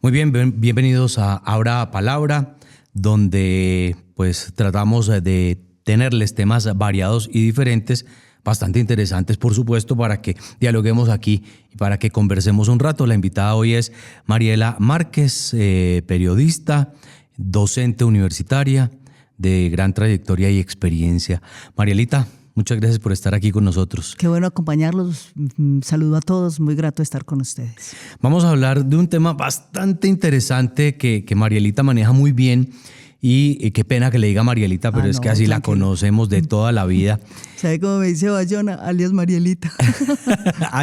Muy bien, bienvenidos a Ahora Palabra, donde pues tratamos de tenerles temas variados y diferentes, bastante interesantes por supuesto, para que dialoguemos aquí y para que conversemos un rato. La invitada hoy es Mariela Márquez, periodista, docente universitaria de gran trayectoria y experiencia. Marielita, muchas gracias por estar aquí con nosotros. Qué bueno acompañarlos. Saludo a todos. Muy grato estar con ustedes. Vamos a hablar de un tema bastante interesante que Marielita maneja muy bien. Y qué pena que le diga Marielita, pero es que así la conocemos de toda la vida. ¿Sabe cómo me dice Bayona? Alias Marielita.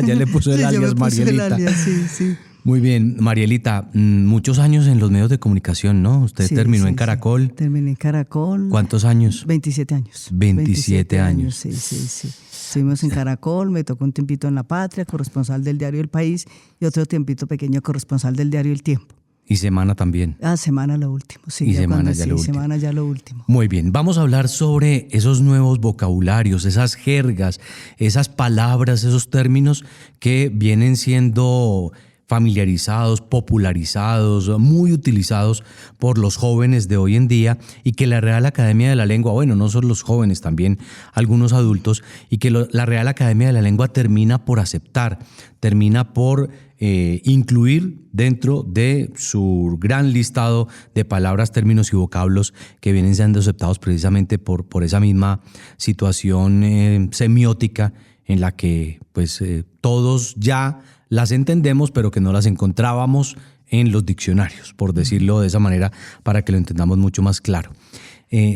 Ya le puso el alias yo me puse Marielita. El alias, sí. Muy bien, Marielita, muchos años en los medios de comunicación, ¿no? Usted terminó en Caracol. Sí. Terminé en Caracol. ¿Cuántos años? 27 años. 27 años. Sí. Estuvimos en Caracol, me tocó un tiempito en La Patria, corresponsal del diario El País, y otro tiempito pequeño, corresponsal del diario El Tiempo. Y Semana también. Semana lo último, sí. Y Semana ya lo último. Semana ya lo último. Muy bien, vamos a hablar sobre esos nuevos vocabularios, esas jergas, esas palabras, esos términos que vienen siendo familiarizados, popularizados, muy utilizados por los jóvenes de hoy en día, y que la Real Academia de la Lengua, bueno, no solo los jóvenes, también algunos adultos, y que la Real Academia de la Lengua termina por aceptar, termina por incluir dentro de su gran listado de palabras, términos y vocablos que vienen siendo aceptados precisamente por esa misma situación semiótica en la que pues todos ya las entendemos, pero que no las encontrábamos en los diccionarios, por decirlo de esa manera, para que lo entendamos mucho más claro.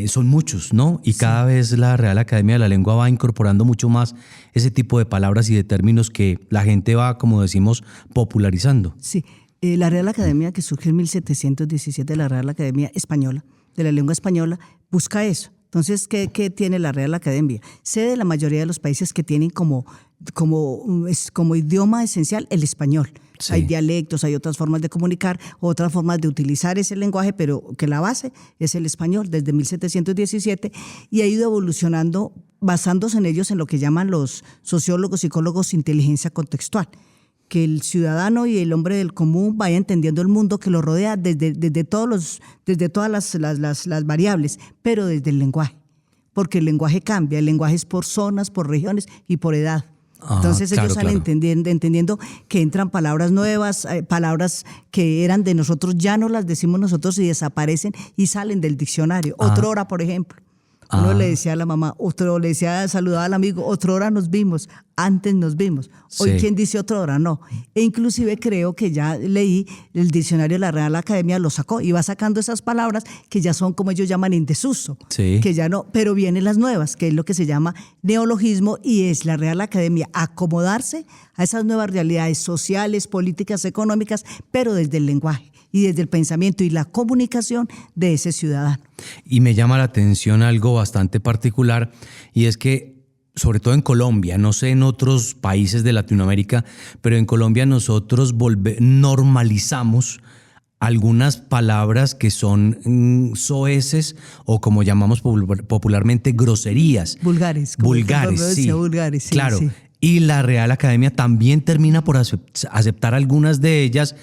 Son muchos, ¿no? Y cada vez la Real Academia de la Lengua va incorporando mucho más ese tipo de palabras y de términos que la gente va, como decimos, popularizando. Sí, la Real Academia, que surge en 1717, la Real Academia Española, de la lengua española, busca eso. Entonces, ¿qué tiene la Real Academia? Sé de la mayoría de los países que tienen como idioma esencial el español. Sí. Hay dialectos, hay otras formas de comunicar, otras formas de utilizar ese lenguaje, pero que la base es el español desde 1717, y ha ido evolucionando basándose en ellos, en lo que llaman los sociólogos, psicólogos, inteligencia contextual. Que el ciudadano y el hombre del común vaya entendiendo el mundo que lo rodea desde todas las variables, pero desde el lenguaje. Porque el lenguaje cambia, el lenguaje es por zonas, por regiones y por edad. Entonces ellos salen entendiendo que entran palabras nuevas, palabras que eran de nosotros, ya no las decimos nosotros y desaparecen y salen del diccionario. Otrora, por ejemplo. Uno le decía a la mamá, otro le decía, saludaba al amigo, otrora nos vimos, antes nos vimos. Hoy, ¿quién dice otrora? No. E inclusive creo que ya leí, el diccionario de la Real Academia lo sacó y va sacando esas palabras que ya son, como ellos llaman, en desuso. Sí. Que ya no, pero vienen las nuevas, que es lo que se llama neologismo, y es la Real Academia acomodarse a esas nuevas realidades sociales, políticas, económicas, pero desde el lenguaje y desde el pensamiento y la comunicación de ese ciudadano. Y me llama la atención algo bastante particular, y es que, sobre todo en Colombia, no sé en otros países de Latinoamérica, pero en Colombia nosotros normalizamos algunas palabras que son soeces, o como llamamos popularmente, groserías. Vulgares. Sí. Vulgares, sí. Claro. Sí. Y la Real Academia también termina por aceptar algunas de ellas,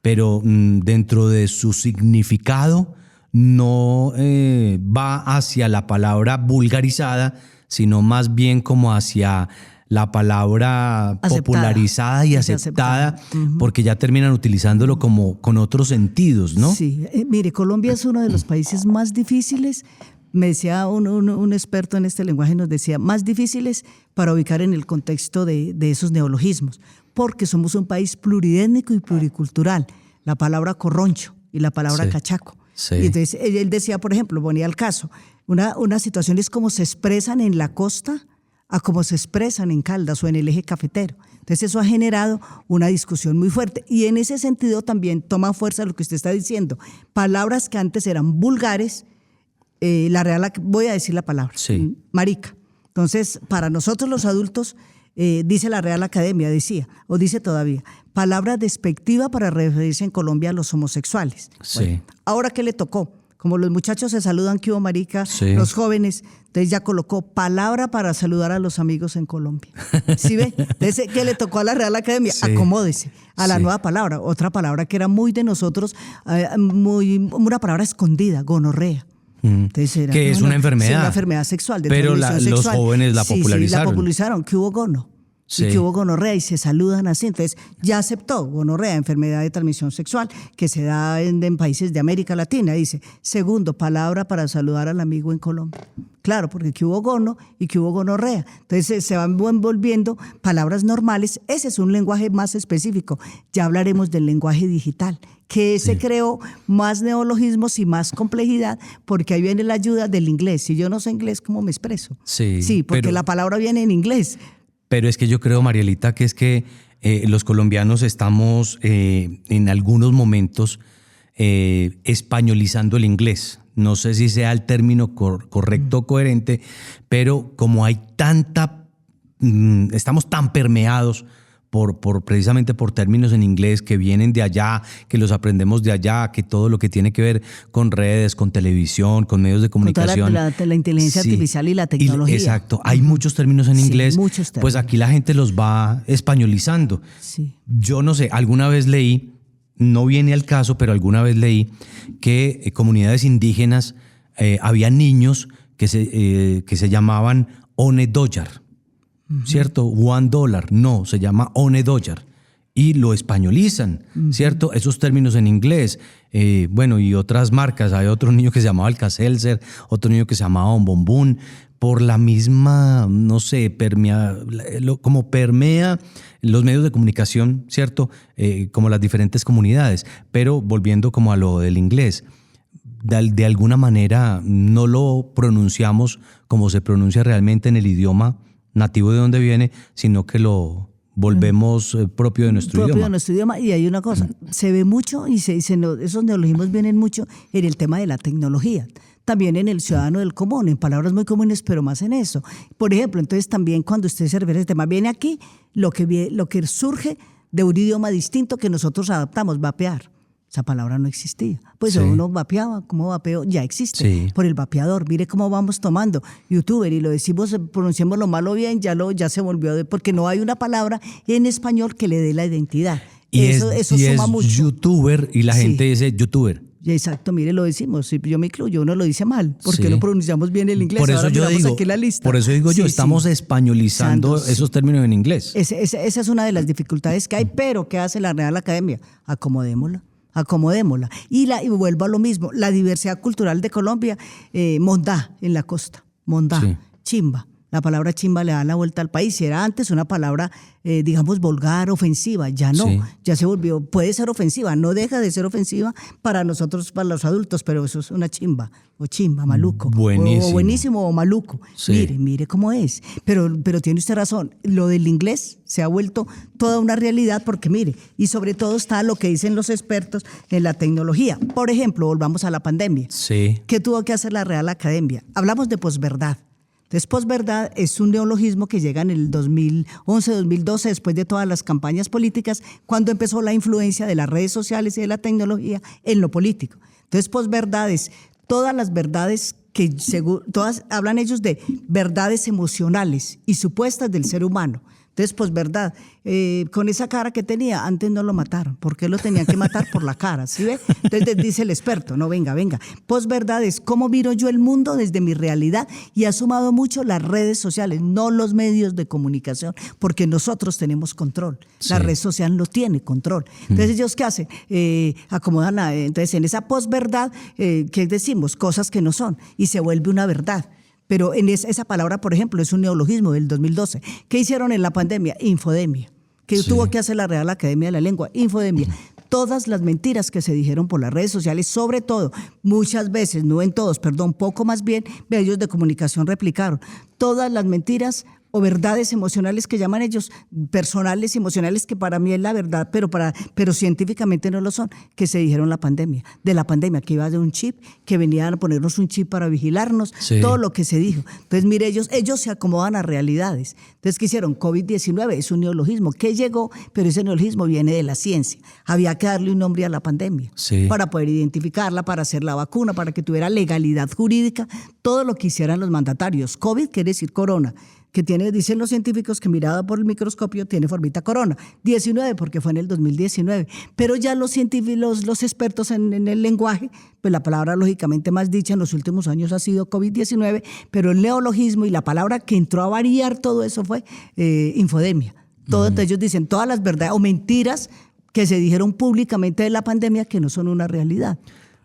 pero dentro de su significado no va hacia la palabra vulgarizada, sino más bien como hacia la palabra popularizada y aceptada, porque ya terminan utilizándolo como con otros sentidos, ¿no? Sí, mire, Colombia es uno de los países más difíciles, me decía un experto en este lenguaje, nos decía, más difíciles para ubicar en el contexto de esos neologismos, porque somos un país pluridétnico y pluricultural. La palabra corroncho y la palabra cachaco. Sí. Y entonces él decía, por ejemplo, ponía el caso, una situación es como se expresan en la costa a como se expresan en Caldas o en el eje cafetero. Entonces eso ha generado una discusión muy fuerte, y en ese sentido también toma fuerza lo que usted está diciendo. Palabras que antes eran vulgares, voy a decir la palabra, marica. Entonces, para nosotros los adultos, dice la Real Academia, dice todavía, palabra despectiva para referirse en Colombia a los homosexuales. Sí. Bueno, ahora, ¿qué le tocó? Como los muchachos se saludan, que hubo marica, Sí. los jóvenes, entonces ya colocó palabra para saludar a los amigos en Colombia. ¿Sí ve? Entonces, ¿qué le tocó a la Real Academia? Sí. Acomódese a la Sí. nueva palabra. Otra palabra que era muy de nosotros, una palabra escondida, gonorrea. Entonces era, Que es una enfermedad. Sí, una enfermedad sexual. De Pero transmisión los sexual. jóvenes la Sí, sí, popularizaron. la popularizaron, que hubo gono. Sí. Y que hubo gonorrea y se saludan así. Entonces ya aceptó gonorrea, enfermedad de transmisión sexual, que se da en países de América Latina. Dice, segundo, palabra para saludar al amigo en Colombia. Claro, porque que hubo gono y que hubo gonorrea. Entonces se van envolviendo palabras normales. Ese es un lenguaje más específico. Ya hablaremos del lenguaje digital, que se creó más neologismos y más complejidad, porque ahí viene la ayuda del inglés. Si yo no sé inglés, ¿cómo me expreso? Sí, porque pero- la palabra viene en inglés. Pero es que yo creo, Marielita, que es que los colombianos estamos en algunos momentos españolizando el inglés. No sé si sea el término correcto o coherente, pero como hay estamos tan permeados precisamente por términos en inglés que vienen de allá, que los aprendemos de allá, que todo lo que tiene que ver con redes, con televisión, con medios de Con toda comunicación. la inteligencia Sí. artificial y la tecnología. Exacto. Hay muchos términos en Sí, inglés. muchos Pues términos. aquí la gente los va españolizando. Sí. Yo no sé, alguna vez leí, no viene al caso, pero alguna vez leí que comunidades indígenas, había niños que se llamaban Onedoyar, ¿cierto? $1, no, se llama Onedoyar. Y lo españolizan, ¿cierto? Esos términos en inglés. Bueno, y otras marcas. Hay otro niño que se llamaba Alka-Seltzer, otro niño que se llamaba Bombombún, por la misma, no sé, como permea los medios de comunicación, ¿cierto? Como las diferentes comunidades. Pero volviendo como a lo del inglés, de alguna manera no lo pronunciamos como se pronuncia realmente en el idioma nativo de donde viene, sino que lo volvemos propio de nuestro Propio idioma. de nuestro idioma. Y hay una cosa, se ve mucho y esos neologismos vienen mucho en el tema de la tecnología. También en el ciudadano del común, en palabras muy comunes, pero más en eso. Por ejemplo, entonces también cuando usted se refiere a ese tema, viene aquí lo que surge de un idioma distinto que nosotros adaptamos, vapear. Esa palabra no existía. Pues Sí. uno vapeaba, ¿cómo vapeo? Ya existe, Sí. por el vapeador. Mire cómo vamos tomando youtuber y lo decimos, pronunciamos lo malo bien, ya se volvió, porque no hay una palabra en español que le dé la identidad. Y Eso es suma mucho. youtuber y la Sí. gente dice youtuber. Exacto, mire, lo decimos, sí, yo me incluyo, uno lo dice mal, porque Sí. no pronunciamos bien el inglés. Por eso Ahora yo miramos digo, aquí la lista. por eso digo yo, Sí, estamos sí. españolizando Santos. esos términos en inglés. Esa es una de las dificultades que hay, pero ¿qué hace la Real Academia? Acomodémosla. Y vuelvo a lo mismo, la diversidad cultural de Colombia, mondá en la costa, mondá, Sí. chimba. La palabra chimba le da la vuelta al país. Si era antes una palabra, digamos, vulgar, ofensiva, ya no. Sí. Ya se volvió, puede ser ofensiva, no deja de ser ofensiva para nosotros, para los adultos, pero eso es una chimba, o chimba, maluco. Buenísimo. O buenísimo o maluco. Sí. Mire cómo es. Pero tiene usted razón, lo del inglés se ha vuelto toda una realidad porque mire, y sobre todo está lo que dicen los expertos en la tecnología. Por ejemplo, volvamos a la pandemia. Sí. ¿Qué tuvo que hacer la Real Academia? Hablamos de posverdad. Entonces, posverdad es un neologismo que llega en el 2011, 2012, después de todas las campañas políticas, cuando empezó la influencia de las redes sociales y de la tecnología en lo político. Entonces, posverdad es todas las verdades que todas hablan ellos de verdades emocionales y supuestas del ser humano. Entonces, posverdad, con esa cara que tenía, antes no lo mataron. ¿Por qué lo tenían que matar? Por la cara, ¿sí ve? Entonces dice el experto, no, venga. Posverdad es cómo miro yo el mundo desde mi realidad y ha sumado mucho las redes sociales, no los medios de comunicación, porque nosotros tenemos control. Sí. La red social no tiene control. Entonces, ¿ellos qué hacen? Acomodan, entonces en esa posverdad, ¿qué decimos? Cosas que no son y se vuelve una verdad. Pero en esa palabra, por ejemplo, es un neologismo del 2012. ¿Qué hicieron en la pandemia? Infodemia. ¿Qué Sí. tuvo que hacer la Real Academia de la Lengua? Infodemia. Todas las mentiras que se dijeron por las redes sociales, sobre todo, muchas veces, no en todos, perdón, poco más bien, medios de comunicación replicaron. Todas las mentiras o verdades emocionales que llaman ellos, personales y emocionales, que para mí es la verdad, pero científicamente no lo son, que se dijeron de la pandemia, que iba de un chip, que venían a ponernos un chip para vigilarnos, sí, todo lo que se dijo. Entonces, mire, ellos se acomodan a realidades. Entonces, ¿qué hicieron? COVID-19 es un neologismo que llegó, pero ese neologismo viene de la ciencia. Había que darle un nombre a la pandemia, sí, para poder identificarla, para hacer la vacuna, para que tuviera legalidad jurídica, todo lo que hicieran los mandatarios. COVID quiere decir corona, que tiene, dicen los científicos, que mirada por el microscopio tiene formita corona. 19 porque fue en el 2019. Pero ya los científicos, los expertos en el lenguaje, pues la palabra lógicamente más dicha en los últimos años ha sido COVID-19, pero el neologismo y la palabra que entró a variar todo eso fue infodemia. Entonces ellos dicen todas las verdades o mentiras que se dijeron públicamente de la pandemia que no son una realidad.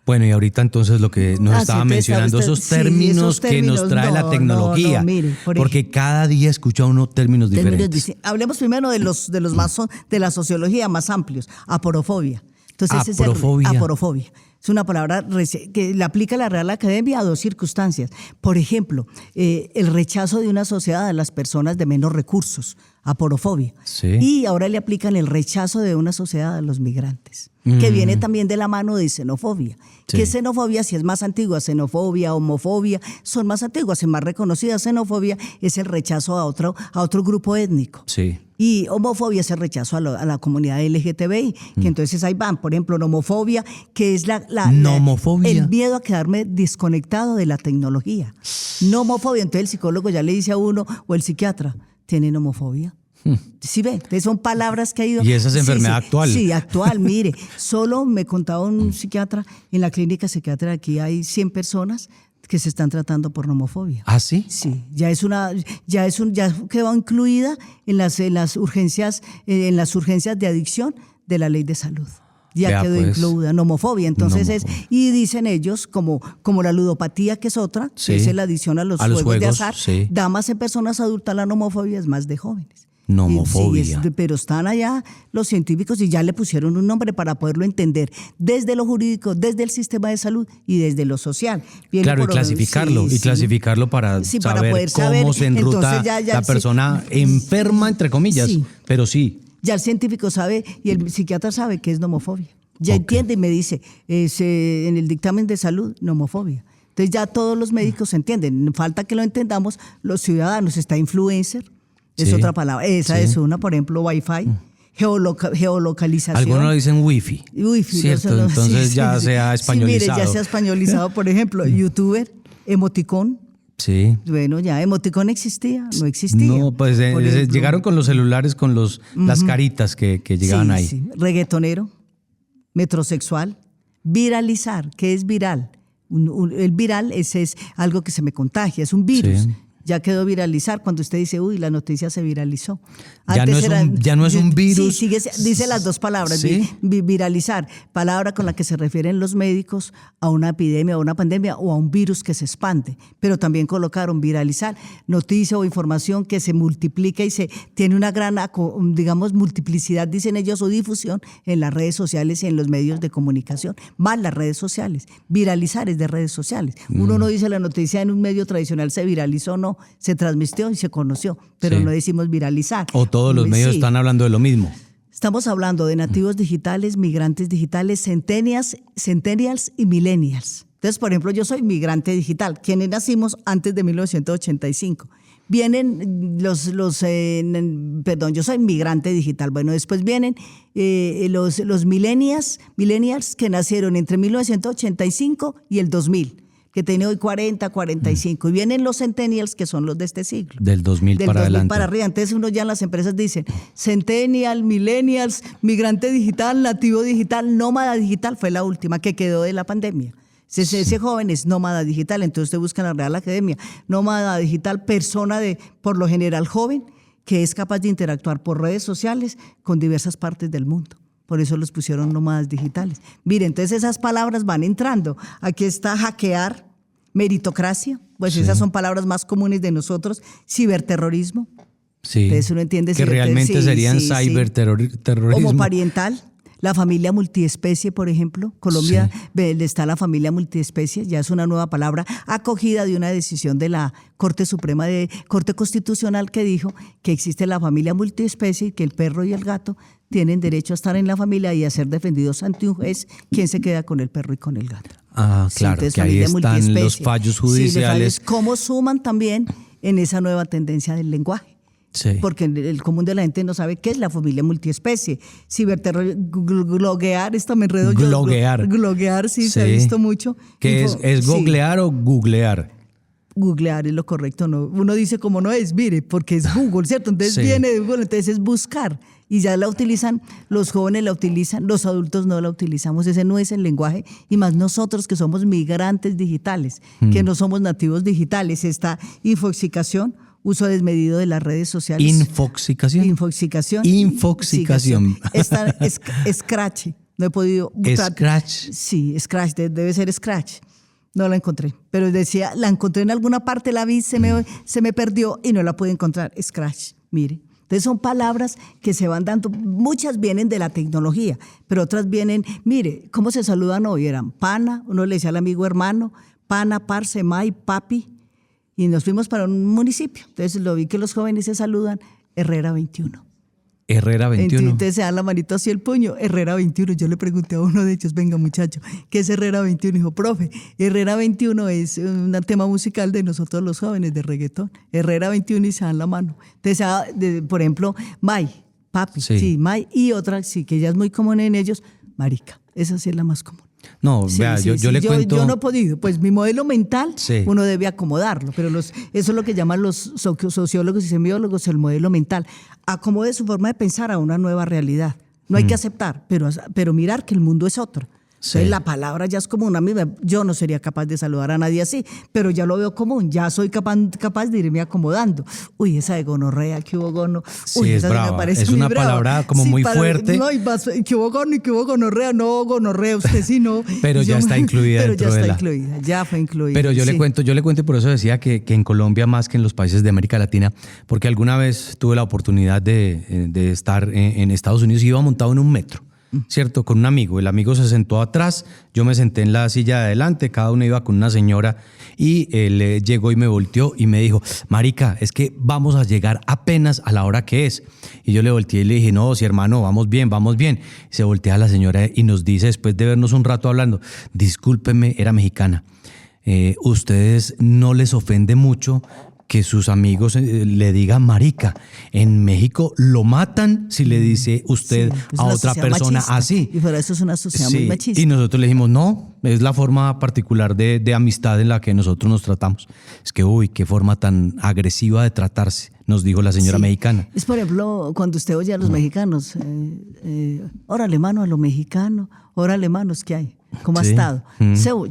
Bueno, y ahorita entonces lo que nos estaba mencionando, esos términos que nos trae la tecnología, mire, porque cada día escucha uno términos diferentes. Hablemos primero de los más de la sociología más amplios. Aporofobia. Entonces, aporofobia. Es una palabra que le aplica la Real Academia a dos circunstancias. Por ejemplo, el rechazo de una sociedad a las personas de menos recursos, aporofobia. Sí. Y ahora le aplican el rechazo de una sociedad a los migrantes, que viene también de la mano de xenofobia. Sí. ¿Qué xenofobia? Si es más antigua, xenofobia, homofobia, son más antiguas, es más reconocida. Xenofobia es el rechazo a otro grupo étnico. Sí. Y homofobia es el rechazo a la comunidad LGTBI, que entonces ahí van, por ejemplo, nomofobia, que es nomofobia. el miedo a quedarme desconectado de la tecnología. Nomofobia, entonces el psicólogo ya le dice a uno, o el psiquiatra, ¿tiene nomofobia? ¿Sí ve? Entonces son palabras que ha ido... Y esa es enfermedad actual. Sí, actual, mire. Solo me contaba un psiquiatra, en la clínica psiquiatra aquí hay 100 personas que se están tratando por nomofobia. ¿Ah, sí? Sí, ya quedó incluida en las urgencias de adicción de la ley de salud. Ya quedó incluida nomofobia. Entonces y dicen ellos, como la ludopatía, que es otra, sí, que es la adicción a los juegos de azar, sí, da más en personas adultas. La nomofobia es más de jóvenes. Nomofobia. Sí, pero están allá los científicos y ya le pusieron un nombre para poderlo entender desde lo jurídico, desde el sistema de salud y desde lo social. Claro, y clasificarlo para saber cómo se enruta la persona enferma, entre comillas, pero sí. Ya el científico sabe y el psiquiatra sabe que es nomofobia. Ya entiende y me dice, en el dictamen de salud, nomofobia. Entonces ya todos los médicos entienden. Falta que lo entendamos los ciudadanos. Está influencer. Es otra palabra. Esa es una, por ejemplo, Wi-Fi, geolocalización. Algunos dicen Wi-Fi. Cierto, entonces ya se ha españolizado. Mire, ya se ha españolizado, por ejemplo, youtuber, emoticón. Sí. Bueno, ya emoticón no existía. No, pues llegaron con los celulares, con las caritas que llegaban ahí. Sí. Reggaetonero, metrosexual, viralizar. ¿Qué es viral? El viral es algo que se me contagia, es un virus. Sí. Ya quedó viralizar cuando usted dice, uy, la noticia se viralizó. Ya no es un virus. Sí, dice las dos palabras, ¿sí? Viralizar, palabra con la que se refieren los médicos a una epidemia, a una pandemia o a un virus que se expande. Pero también colocaron viralizar, noticia o información que se multiplica y se tiene una gran, digamos, multiplicidad, dicen ellos, o difusión en las redes sociales y en los medios de comunicación, más las redes sociales. Viralizar es de redes sociales. Uno no dice la noticia en un medio tradicional se viralizó, no. Se transmitió y se conoció, pero no decimos viralizar. O todos los medios están hablando de lo mismo. Estamos hablando de nativos digitales, migrantes digitales, centennials y millennials. Entonces, por ejemplo, yo soy migrante digital, quienes nacimos antes de 1985. Vienen yo soy migrante digital. Bueno, después vienen los millennials que nacieron entre 1985 y el 2000. Que tiene hoy 40, 45. Y vienen los centennials, que son los de este siglo. Del 2000 para adelante. Para arriba. Entonces uno ya en las empresas dicen centennial, millennials, migrante digital, nativo digital, nómada digital. Fue la última que quedó de la pandemia. Ese joven es nómada digital. Entonces usted busca en la Real Academia. Nómada digital, persona por lo general joven, que es capaz de interactuar por redes sociales con diversas partes del mundo. Por eso los pusieron nómadas digitales. Miren, entonces esas palabras van entrando. Aquí está hackear, meritocracia, pues esas son palabras más comunes de nosotros. Ciberterrorismo. Sí. Entonces uno entiende. Que realmente serían ciberterrorismo. Homoparental. La familia multiespecie, por ejemplo. Colombia está la familia multiespecie, ya es una nueva palabra acogida de una decisión de la Corte Constitucional que dijo que existe la familia multiespecie y que el perro y el gato tienen derecho a estar en la familia y a ser defendidos ante un juez. ¿Quién se queda con el perro y con el gato? Ah, claro, entonces, que ahí están los fallos judiciales. ¿Cómo suman también en esa nueva tendencia del lenguaje? Sí. Porque el común de la gente no sabe qué es la familia multiespecie. Gloguear, esto me enredo yo. Gloguear, sí, se ha visto mucho. ¿Qué es googlear o googlear? Googlear es lo correcto, no. Uno dice como no es, mire, porque es Google, ¿cierto? Entonces viene de Google, entonces es buscar. Y ya la utilizan, los jóvenes la utilizan, los adultos no la utilizamos. Ese no es el lenguaje. Y más nosotros que somos migrantes digitales, que no somos nativos digitales. Esta infoxicación, uso desmedido de las redes sociales. ¿Infoxicación? Esta es Scratch. No he podido buscar. ¿Scratch? Sí, Scratch, debe ser Scratch. No la encontré, pero decía, la encontré en alguna parte, la vi, se me perdió y no la pude encontrar. Scratch, mire. Entonces son palabras que se van dando, muchas vienen de la tecnología, pero otras vienen, mire, ¿cómo se saludan hoy? Eran pana, uno le decía al amigo hermano, pana, parce, mai, papi, y nos fuimos para un municipio. Entonces lo vi que los jóvenes se saludan, Herrera 21. Herrera 21. Entonces se dan la manito así el puño, Herrera 21. Yo le pregunté a uno de ellos, venga muchacho, ¿qué es Herrera 21? Dijo, profe, Herrera 21 es un tema musical de nosotros los jóvenes de reggaetón. Herrera 21 y se dan la mano. Entonces, por ejemplo, May, papi, sí, May, y otra, sí, que ya es muy común en ellos, marica. Esa sí es la más común. No, vea, yo le cuento. Yo no he podido, pues mi modelo mental uno debe acomodarlo, pero eso es lo que llaman los sociólogos y semiólogos el modelo mental. Acomode su forma de pensar a una nueva realidad. No hay que aceptar, pero mirar que el mundo es otro. Entonces, la palabra ya es común. A mí, yo no sería capaz de saludar a nadie así, pero ya lo veo común. Ya soy capaz de irme acomodando. Uy, esa de gonorrea, que hubo gono. Uy, es brava. Me parece es una palabra como muy fuerte. No, y que hubo gono y que hubo gonorrea. No, gonorrea, usted sí no. Pero ya está incluida. Pero ya está incluida, ya fue incluida. Pero yo le cuento y por eso decía que en Colombia más que en los países de América Latina, porque alguna vez tuve la oportunidad de estar en Estados Unidos y iba montado en un metro. ¿Cierto? Con un amigo. El amigo se sentó atrás, yo me senté en la silla de adelante, cada uno iba con una señora y él llegó y me volteó y me dijo, marica, es que vamos a llegar apenas a la hora que es. Y yo le volteé y le dije, no, sí, hermano, vamos bien, vamos bien. Y se voltea la señora y nos dice, después de vernos un rato hablando, discúlpeme, era mexicana, ¿ustedes no les ofende mucho que sus amigos le digan marica? En México lo matan si le dice usted a otra persona machista, así. Y por eso es una sociedad muy machista. Y nosotros le dijimos, no, es la forma particular de amistad en la que nosotros nos tratamos. Es que, uy, qué forma tan agresiva de tratarse, nos dijo la señora mexicana. Es, por ejemplo, cuando usted oye a los mexicanos, órale mano a lo mexicano, órale manos, ¿qué hay? ¿Cómo ha estado?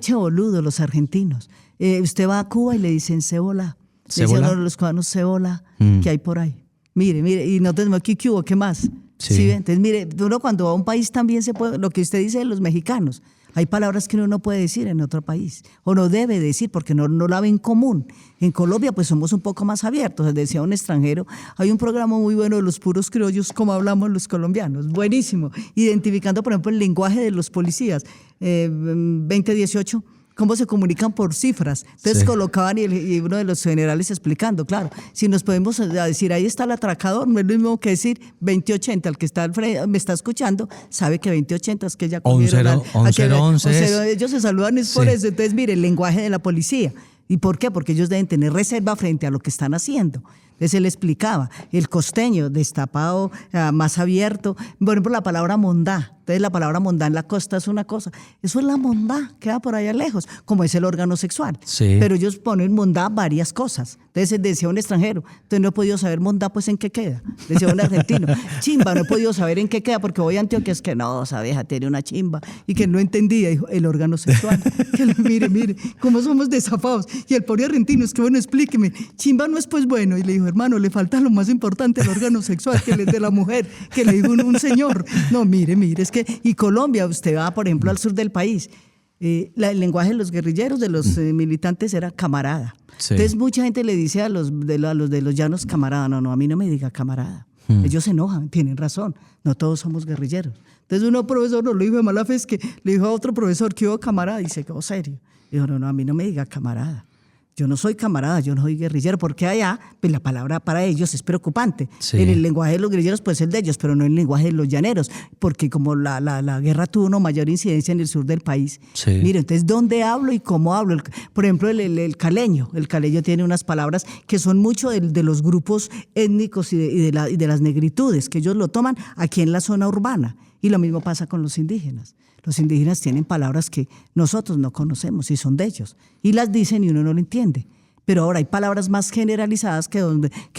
Che boludo, los argentinos. Usted va a Cuba y le dicen cebola. Le decían a los cubanos cebola, ¿qué hay por ahí? Mire, y no tenemos aquí, ¿qué hubo? ¿Qué más? Sí. Entonces, mire, uno cuando va a un país también se puede, lo que usted dice de los mexicanos, hay palabras que uno no puede decir en otro país, o no debe decir porque no la ven común. En Colombia pues somos un poco más abiertos, decía un extranjero, hay un programa muy bueno de los puros criollos, como hablamos los colombianos, buenísimo, identificando por ejemplo el lenguaje de los policías, 2018, cómo se comunican por cifras. Entonces colocaban y uno de los generales explicando, claro, si nos podemos decir, ahí está el atracador, no es lo mismo que decir 2080, el que está al frente, me está escuchando, sabe que 2080 es que ya comieron. 11. Ellos se saludan es por eso. Entonces, mire, el lenguaje de la policía. ¿Y por qué? Porque ellos deben tener reserva frente a lo que están haciendo. Entonces él explicaba, el costeño destapado, más abierto, por ejemplo la palabra mondá. Entonces la palabra mondá en la costa es una cosa, eso es la mondá, queda por allá lejos, como es el órgano sexual. Pero ellos ponen mondá varias cosas. Entonces decía un extranjero, entonces no he podido saber mondá, pues en qué queda. Decía un argentino, chimba, no he podido saber en qué queda, porque voy a Antioquia, es que no, esa vieja tiene una chimba, y que no entendía, dijo, el órgano sexual. Que mire, cómo somos desafados. Y el pobre argentino, es que bueno, explíqueme, chimba no es pues bueno. Y le dijo, hermano, le falta lo más importante, el órgano sexual, que es de la mujer, que le dijo un señor. No, mire, es que, y Colombia, usted va, por ejemplo, al sur del país, el lenguaje de los guerrilleros, de los militantes, era camarada. Entonces mucha gente le dice a los de los llanos camarada. No, a mí no me diga camarada. Ellos se enojan, tienen razón. No todos somos guerrilleros. Entonces uno profesor no lo dijo de mala fe, es que le dijo a otro profesor que iba camarada y se quedó serio. Dijo, no, a mí no me diga camarada. Yo no soy camarada, yo no soy guerrillero, porque allá pues la palabra para ellos es preocupante. Sí. En el lenguaje de los guerrilleros puede ser de ellos, pero no en el lenguaje de los llaneros, porque como la guerra tuvo una mayor incidencia en el sur del país. Sí. Mire, entonces, ¿dónde hablo y cómo hablo? Por ejemplo, el caleño tiene unas palabras que son mucho de los grupos étnicos y de las negritudes, que ellos lo toman aquí en la zona urbana. Y lo mismo pasa con los indígenas. Los indígenas tienen palabras que nosotros no conocemos y son de ellos. Y las dicen y uno no lo entiende. Pero ahora hay palabras más generalizadas que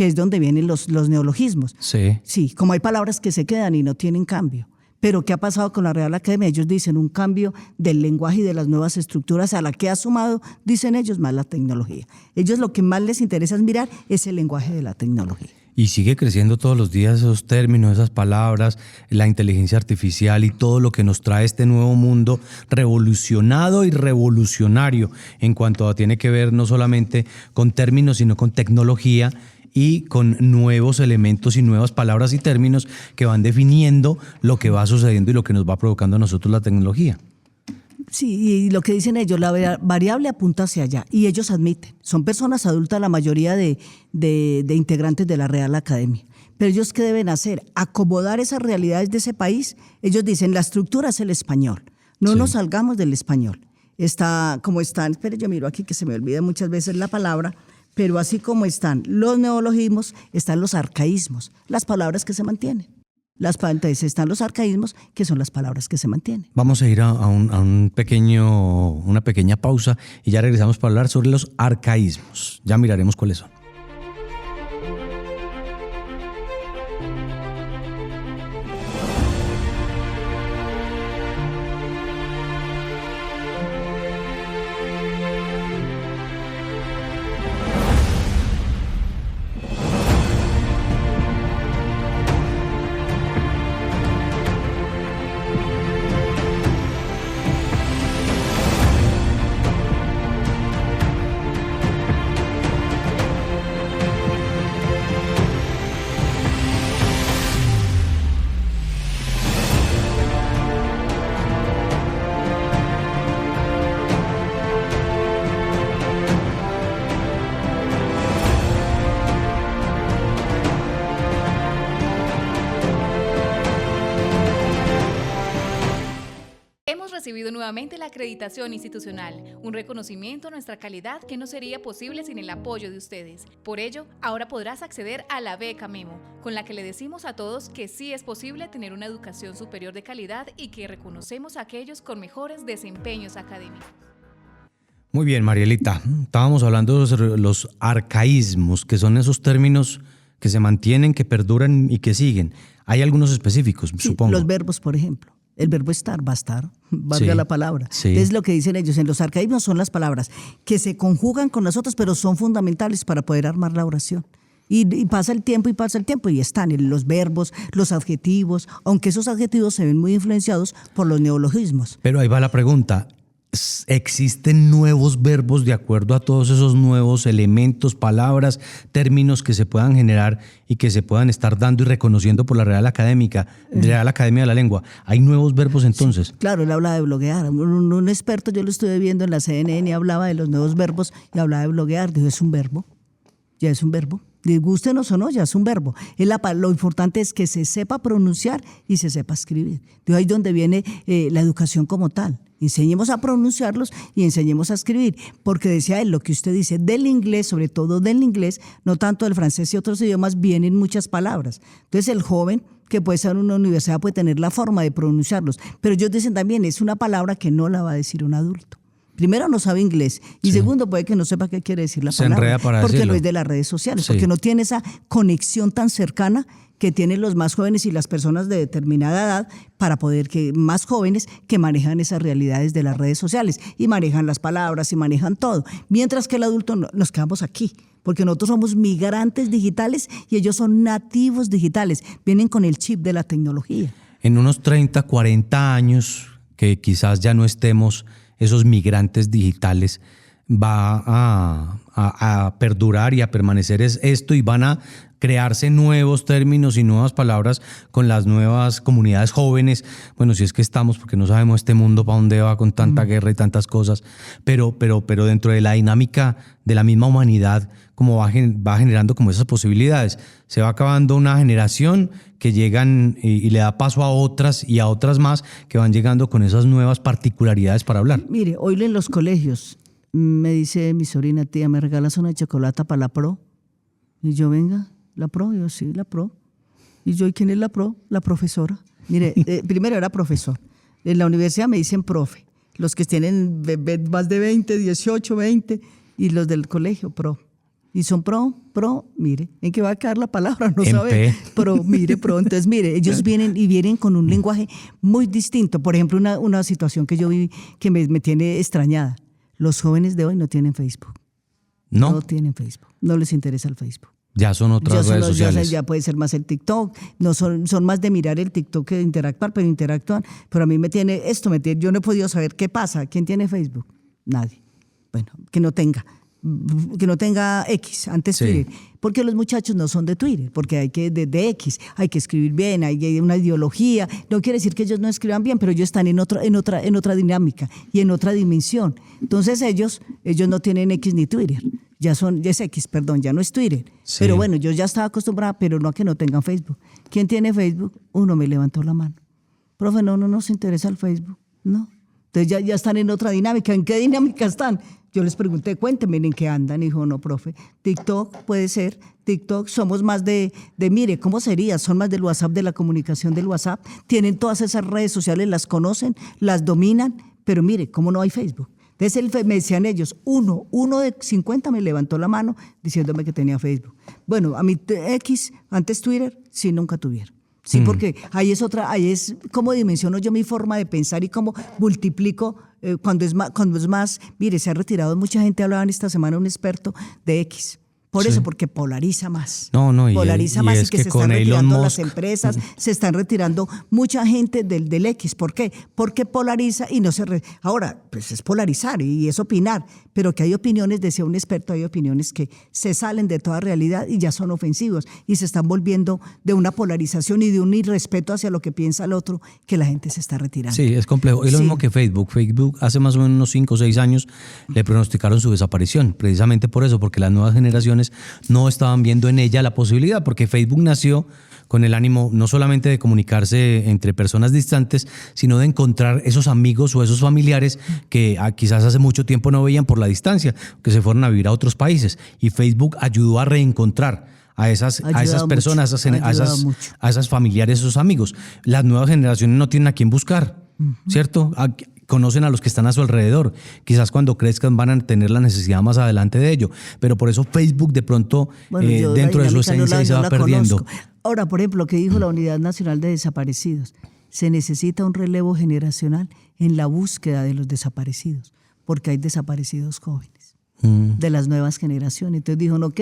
es donde vienen los neologismos. Sí. Sí, como hay palabras que se quedan y no tienen cambio. Pero ¿qué ha pasado con la Real Academia? Ellos dicen un cambio del lenguaje y de las nuevas estructuras a la que ha sumado, dicen ellos, más la tecnología. Ellos lo que más les interesa es mirar es el lenguaje de la tecnología. Y sigue creciendo todos los días esos términos, esas palabras, la inteligencia artificial y todo lo que nos trae este nuevo mundo revolucionado y revolucionario en cuanto a tiene que ver no solamente con términos, sino con tecnología y con nuevos elementos y nuevas palabras y términos que van definiendo lo que va sucediendo y lo que nos va provocando a nosotros la tecnología. Sí, y lo que dicen ellos, la variable apunta hacia allá, y ellos admiten, son personas adultas la mayoría de integrantes de la Real Academia, pero ellos ¿qué deben hacer? Acomodar esas realidades de ese país. Ellos dicen, la estructura es el español, no Sí. nos salgamos del español. Está como están, espere, yo miro aquí que se me olvida muchas veces la palabra, pero así como están los neologismos, están los arcaísmos, las palabras que se mantienen. Entonces están los arcaísmos, que son las palabras que se mantienen. Vamos a ir a una pequeña pausa y ya regresamos para hablar sobre los arcaísmos. Ya miraremos cuáles son. Hemos recibido nuevamente la acreditación institucional, un reconocimiento a nuestra calidad que no sería posible sin el apoyo de ustedes. Por ello, ahora podrás acceder a la beca Memo, con la que le decimos a todos que sí es posible tener una educación superior de calidad y que reconocemos a aquellos con mejores desempeños académicos. Muy bien, Marielita. Estábamos hablando de los arcaísmos, que son esos términos que se mantienen, que perduran y que siguen. Hay algunos específicos, Sí, supongo. los verbos, por ejemplo. El verbo estar, va a estar, valga Sí, la palabra. sí. Es lo que dicen ellos. En los arcaísmos son las palabras que se conjugan con las otras, pero son fundamentales para poder armar la oración. Y pasa el tiempo y están los verbos, los adjetivos, aunque esos adjetivos se ven muy influenciados por los neologismos. Pero ahí va la pregunta. ¿Existen nuevos verbos de acuerdo a todos esos nuevos elementos, palabras, términos que se puedan generar y que se puedan estar dando y reconociendo por la Real Academia de la Lengua? ¿Hay nuevos verbos entonces? Claro, él habla de bloguear. Un experto, yo lo estuve viendo en la CNN, hablaba de los nuevos verbos y hablaba de bloguear. Dijo, es un verbo, ya es un verbo. Disgústenos o no, ya es un verbo. Lo importante es que se sepa pronunciar y se sepa escribir. De ahí es donde viene la educación como tal. Enseñemos a pronunciarlos y enseñemos a escribir. Porque decía él, lo que usted dice, del inglés, sobre todo del inglés, no tanto del francés y otros idiomas, vienen muchas palabras. Entonces el joven que puede estar en una universidad puede tener la forma de pronunciarlos. Pero ellos dicen también, es una palabra que no la va a decir un adulto. Primero, no sabe inglés. Y segundo, puede que no sepa qué quiere decir la palabra. Se enreda para porque decirlo. no es de las redes sociales, Sí. porque no tiene esa conexión tan cercana que tienen los más jóvenes y las personas de determinada edad para poder que más jóvenes que manejan esas realidades de las redes sociales y manejan las palabras y manejan todo. Mientras que el adulto nos quedamos aquí, porque nosotros somos migrantes digitales y ellos son nativos digitales. Vienen con el chip de la tecnología. En unos 30, 40 años, que quizás ya no estemos esos migrantes digitales, va a perdurar y a permanecer esto y van a crearse nuevos términos y nuevas palabras con las nuevas comunidades jóvenes. Bueno, si es que estamos, porque no sabemos este mundo para dónde va con tanta guerra y tantas cosas, pero dentro de la dinámica de la misma humanidad, como va generando como esas posibilidades. Se va acabando una generación que llegan y le da paso a otras y a otras más que van llegando con esas nuevas particularidades para hablar. Mire, hoy en los colegios me dice mi sobrina, tía, ¿me regalas una chocolata para la pro? Y yo, venga, ¿la pro? Y yo, sí, la pro. Y yo, ¿y quién es la pro? La profesora. Mire, primero era profesor. En la universidad me dicen profe. Los que tienen más de 20, 18, 20, y los del colegio, pro. Y son pro, mire, ¿en qué va a quedar la palabra? No sabe. Pro, mire, pro. Entonces, mire, ellos vienen con un lenguaje muy distinto. Por ejemplo, una situación que yo viví que me tiene extrañada. Los jóvenes de hoy no tienen Facebook. No tienen Facebook. No les interesa el Facebook. Ya son otras redes sociales. Ya puede ser más el TikTok. No son más de mirar el TikTok que de interactuar, pero interactúan. Pero a mí yo no he podido saber qué pasa. ¿Quién tiene Facebook? Nadie. Bueno, que no tenga X, antes Twitter, porque los muchachos no son de Twitter, porque hay que de X, hay que escribir bien, hay una ideología. No quiere decir que ellos no escriban bien, pero ellos están en otra dinámica y en otra dimensión. Entonces ellos no tienen X ni Twitter, ya es X, perdón, ya no es Twitter. Sí. Pero bueno, yo ya estaba acostumbrada, pero no a que no tengan Facebook. ¿Quién tiene Facebook? Uno me levantó la mano. Profe, no nos interesa el Facebook, no. Entonces ya están en otra dinámica. ¿En qué dinámica están? Yo les pregunté, cuéntenme en qué andan. Y dijo, no, profe, TikTok puede ser. TikTok somos más de mire, ¿cómo sería? Son más del WhatsApp, de la comunicación del WhatsApp. Tienen todas esas redes sociales, las conocen, las dominan, pero mire, ¿cómo no hay Facebook? Entonces me decían ellos, uno de 50 me levantó la mano diciéndome que tenía Facebook. Bueno, a mi X, antes Twitter, sí, nunca tuvieron. Sí, porque ahí es cómo dimensiono yo mi forma de pensar y cómo multiplico cuando es más, mire, se ha retirado mucha gente, hablaban esta semana un experto de X. Por eso, porque polariza más. Polariza más y que se están retirando las empresas, se están retirando mucha gente del X. ¿Por qué? Porque polariza y no se... Ahora, pues es polarizar y es opinar, pero que hay opiniones, decía un experto, hay opiniones que se salen de toda realidad y ya son ofensivos y se están volviendo de una polarización y de un irrespeto hacia lo que piensa el otro, que la gente se está retirando. Sí, es complejo. Es lo mismo que Facebook. Facebook hace más o menos unos 5 o 6 años le pronosticaron su desaparición, precisamente por eso, porque las nuevas generaciones no estaban viendo en ella la posibilidad, porque Facebook nació con el ánimo no solamente de comunicarse entre personas distantes, sino de encontrar esos amigos o esos familiares que quizás hace mucho tiempo no veían por la distancia, que se fueron a vivir a otros países. Y Facebook ayudó a reencontrar a esas personas, a esas familiares, a esos amigos. Las nuevas generaciones no tienen a quién buscar, ¿cierto? Conocen a los que están a su alrededor. Quizás cuando crezcan van a tener la necesidad más adelante de ello. Pero por eso Facebook de pronto dentro de su esencia se va perdiendo. Conozco. Ahora, por ejemplo, lo que dijo la Unidad Nacional de Desaparecidos. Se necesita un relevo generacional en la búsqueda de los desaparecidos, porque hay desaparecidos jóvenes de las nuevas generaciones. Entonces dijo, no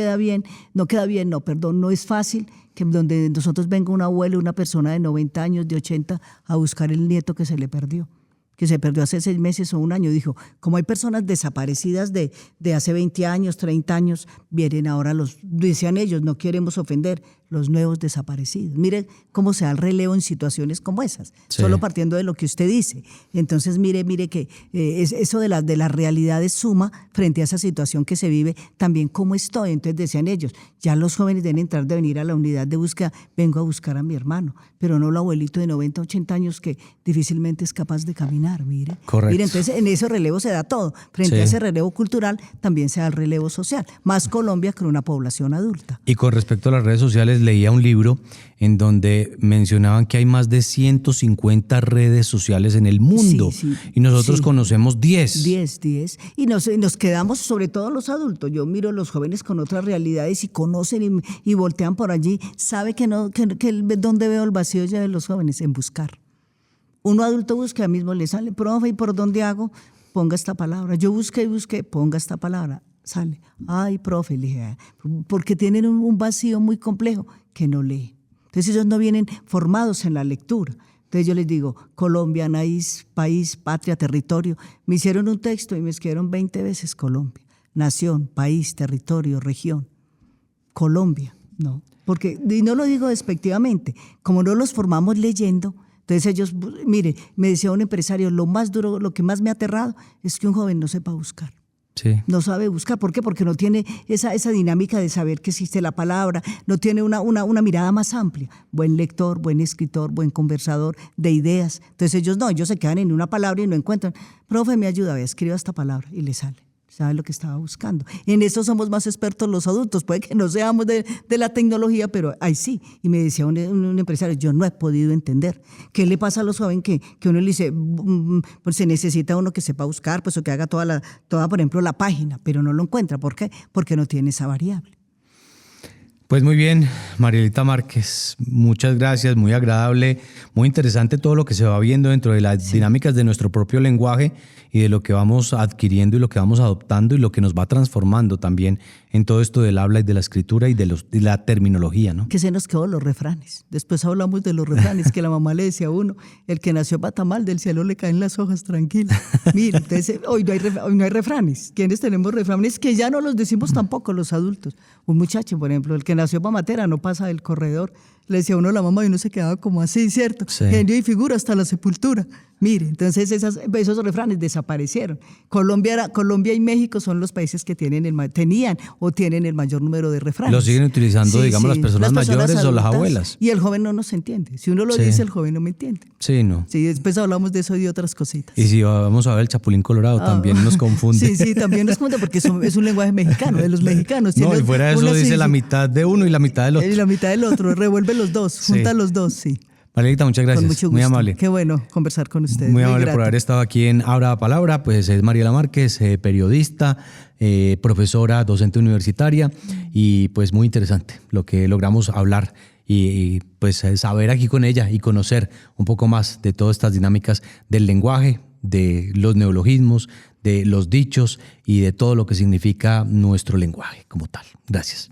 es fácil que donde nosotros venga un abuelo, una persona de 90 años, de 80, a buscar el nieto que se le perdió. Que se perdió hace 6 meses o un año. Dijo, como hay personas desaparecidas de hace 20 años, 30 años, vienen ahora decían ellos, no queremos ofender, los nuevos desaparecidos. Mire cómo se da el relevo en situaciones como esas, solo partiendo de lo que usted dice. Entonces, mire que eso de la realidad es suma frente a esa situación que se vive, también cómo estoy. Entonces decían ellos, ya los jóvenes deben entrar de venir a la unidad de búsqueda, vengo a buscar a mi hermano, pero no el abuelito de 90, 80 años que difícilmente es capaz de caminar, mire. Correcto. Mire, entonces en ese relevo se da todo. Frente a ese relevo cultural también se da el relevo social, más Colombia con una población adulta. Y con respecto a las redes sociales, leía un libro en donde mencionaban que hay más de 150 redes sociales en el mundo. Y nosotros conocemos 10. 10. Y nos quedamos, sobre todo los adultos. Yo miro los jóvenes con otras realidades y conocen y voltean por allí. Sabe que ¿dónde veo el vacío ya de los jóvenes? En buscar. Uno adulto busca, mismo le sale, profe, ¿y por dónde hago? Ponga esta palabra. Yo busqué, ponga esta palabra. Sale. Ay, profe, le dije, porque tienen un vacío muy complejo que no leen. Entonces ellos no vienen formados en la lectura. Entonces yo les digo, Colombia, país, patria, territorio. Me hicieron un texto y me escribieron 20 veces Colombia. Nación, país, territorio, región. Colombia. No, porque, y no lo digo despectivamente, como no los formamos leyendo, entonces ellos, mire, me decía un empresario, lo más duro, lo que más me ha aterrado es que un joven no sepa buscar. Sí. No sabe buscar. ¿Por qué? Porque no tiene esa dinámica de saber que existe la palabra, no tiene una mirada más amplia. Buen lector, buen escritor, buen conversador de ideas. Entonces ellos se quedan en una palabra y no encuentran. Profe, me ayuda, escriba esta palabra y le sale. ¿Sabe lo que estaba buscando? En eso somos más expertos los adultos. Puede que no seamos de la tecnología, pero ahí sí. Y me decía un empresario, yo no he podido entender. ¿Qué le pasa a los jóvenes que uno le dice, pues se necesita uno que sepa buscar, pues o que haga toda, por ejemplo, la página, pero no lo encuentra? ¿Por qué? Porque no tiene esa variable. Pues muy bien, Marielita Márquez, muchas gracias, muy agradable, muy interesante todo lo que se va viendo dentro de las dinámicas de nuestro propio lenguaje y de lo que vamos adquiriendo y lo que vamos adoptando y lo que nos va transformando también en todo esto del habla y de la escritura y de la terminología, ¿no? Que se nos quedó los refranes. Después hablamos de los refranes que la mamá le decía a uno, el que nació patamal del cielo le caen las hojas, tranquilo. Mira, entonces hoy no hay refranes. ¿Quiénes tenemos refranes? Que ya no los decimos tampoco los adultos. Un muchacho, por ejemplo, el que nació pamatera no pasa del corredor. Le decía uno a la mamá y uno se quedaba como así, ¿cierto? Sí. Genio y figura hasta la sepultura. Mire, entonces esos refranes desaparecieron. Colombia y México son los países que tenían o tienen el mayor número de refranes. Lo siguen utilizando, digamos, las personas mayores adultas, o las abuelas. Y el joven no nos entiende. Si uno lo dice, el joven no me entiende. Sí, no. Sí, después hablamos de eso y de otras cositas. Y si vamos a ver el Chapulín Colorado, también nos confunde. Sí, también nos confunde porque es un lenguaje mexicano, de los mexicanos. No, y fuera de eso dice la mitad de uno y la mitad del otro. Y la mitad del otro, revuelve los dos, junta los dos, sí. Marielita, muchas gracias. Con mucho gusto. Muy amable. Qué bueno conversar con ustedes. Muy amable grato. por haber estado aquí en Abra Palabra. Pues es Mariela Márquez, periodista, profesora, docente universitaria y pues muy interesante lo que logramos hablar y pues saber aquí con ella y conocer un poco más de todas estas dinámicas del lenguaje, de los neologismos, de los dichos y de todo lo que significa nuestro lenguaje como tal. Gracias.